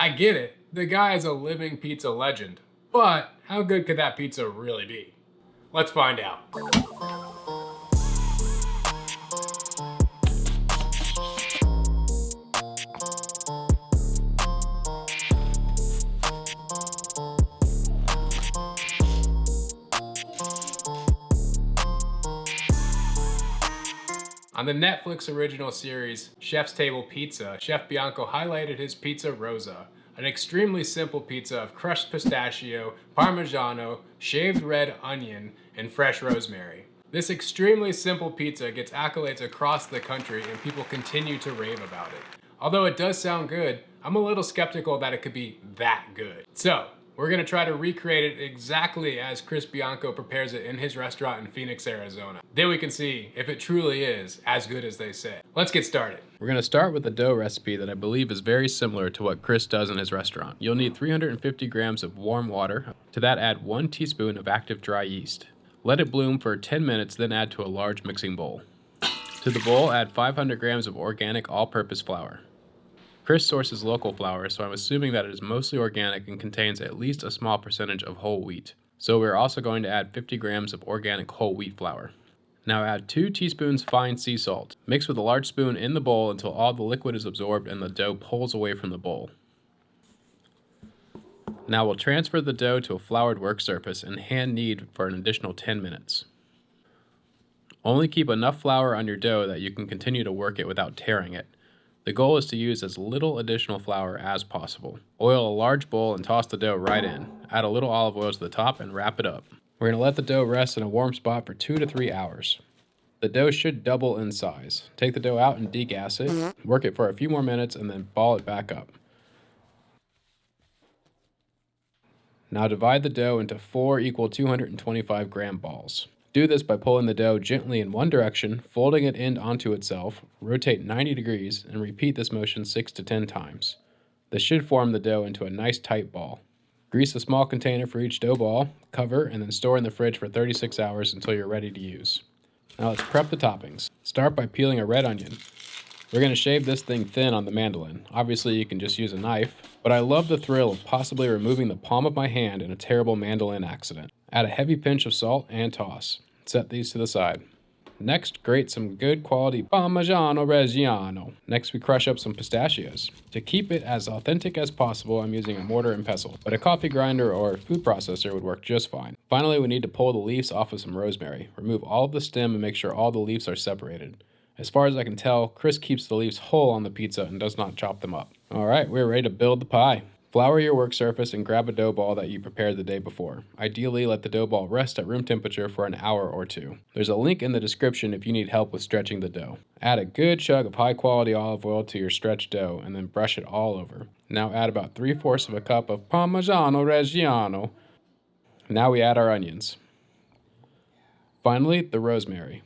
I get it, the guy is a living pizza legend, but how good could that pizza really be? Let's find out. On the Netflix original series, Chef's Table Pizza, Chef Bianco highlighted his pizza ROSA, an extremely simple pizza of crushed pistachio, parmigiano, shaved red onion, and fresh rosemary. This extremely simple pizza gets accolades across the country and people continue to rave about it. Although it does sound good, I'm a little skeptical that it could be that good. So, we're gonna try to recreate it exactly as Chris Bianco prepares it in his restaurant in Phoenix, Arizona. Then we can see if it truly is as good as they say. Let's get started. We're gonna start with a dough recipe that I believe is very similar to what Chris does in his restaurant. You'll need 350 grams of warm water. To that, add 1 teaspoon of active dry yeast. Let it bloom for 10 minutes, then add to a large mixing bowl. To the bowl, add 500 grams of organic all-purpose flour. Chris sources local flour, so I'm assuming that it is mostly organic and contains at least a small percentage of whole wheat. So we're also going to add 50 grams of organic whole wheat flour. Now add 2 teaspoons fine sea salt. Mix with a large spoon in the bowl until all the liquid is absorbed and the dough pulls away from the bowl. Now we'll transfer the dough to a floured work surface and hand knead for an additional 10 minutes. Only keep enough flour on your dough that you can continue to work it without tearing it. The goal is to use as little additional flour as possible. Oil a large bowl and toss the dough right in. Add a little olive oil to the top and wrap it up. We're going to let the dough rest in a warm spot for 2 to 3 hours. The dough should double in size. Take the dough out and degas it. Work it for a few more minutes and then ball it back up. Now divide the dough into 4 equal 225 gram balls. Do this by pulling the dough gently in one direction, folding it in onto itself, rotate 90 degrees, and repeat this motion 6 to 10 times. This should form the dough into a nice tight ball. Grease a small container for each dough ball, cover, and then store in the fridge for 36 hours until you're ready to use. Now let's prep the toppings. Start by peeling a red onion. We're going to shave this thing thin on the mandolin. Obviously you can just use a knife, but I love the thrill of possibly removing the palm of my hand in a terrible mandolin accident. Add a heavy pinch of salt and toss. Set these to the side. Next, grate some good quality Parmigiano Reggiano. Next, we crush up some pistachios. To keep it as authentic as possible, I'm using a mortar and pestle, but a coffee grinder or food processor would work just fine. Finally, we need to pull the leaves off of some rosemary. Remove all of the stem and make sure all the leaves are separated. As far as I can tell, Chris keeps the leaves whole on the pizza and does not chop them up. Alright, we're ready to build the pie. Flour your work surface and grab a dough ball that you prepared the day before. Ideally, let the dough ball rest at room temperature for an hour or 2. There's a link in the description if you need help with stretching the dough. Add a good chug of high quality olive oil to your stretched dough and then brush it all over. Now add about 3/4 of a cup of Parmigiano Reggiano. Now we add our onions. Finally, the rosemary.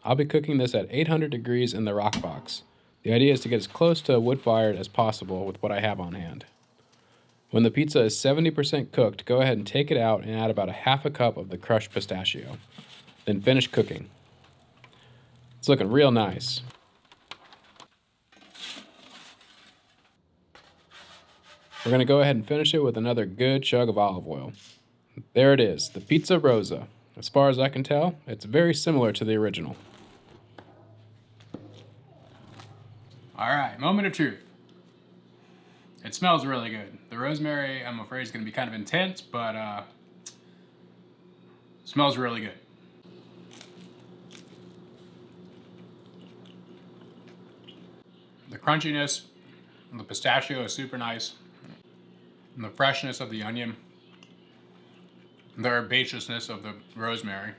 I'll be cooking this at 800 degrees in the rock box. The idea is to get as close to a wood fire as possible with what I have on hand. When the pizza is 70% cooked, go ahead and take it out and add about a half a cup of the crushed pistachio. Then finish cooking. It's looking real nice. We're going to go ahead and finish it with another good chug of olive oil. There it is, the pizza ROSA. As far as I can tell, it's very similar to the original. Alright, moment of truth. It smells really good. The rosemary, I'm afraid, is going to be kind of intense, but smells really good. The crunchiness of the pistachio is super nice. And the freshness of the onion. The herbaceousness of the rosemary.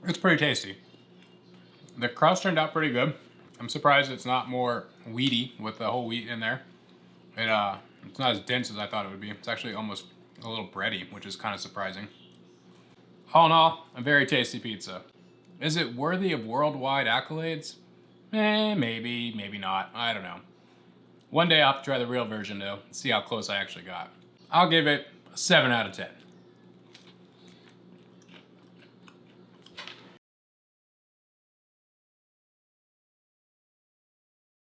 It's pretty tasty. The crust turned out pretty good. I'm surprised it's not more wheaty with the whole wheat in there. It's not as dense as I thought it would be. It's actually almost a little bready, which is kind of surprising. All in all, a very tasty pizza. Is it worthy of worldwide accolades? Maybe, maybe not. I don't know. One day I'll have to try the real version though, see how close I actually got. I'll give it a 7 out of 10.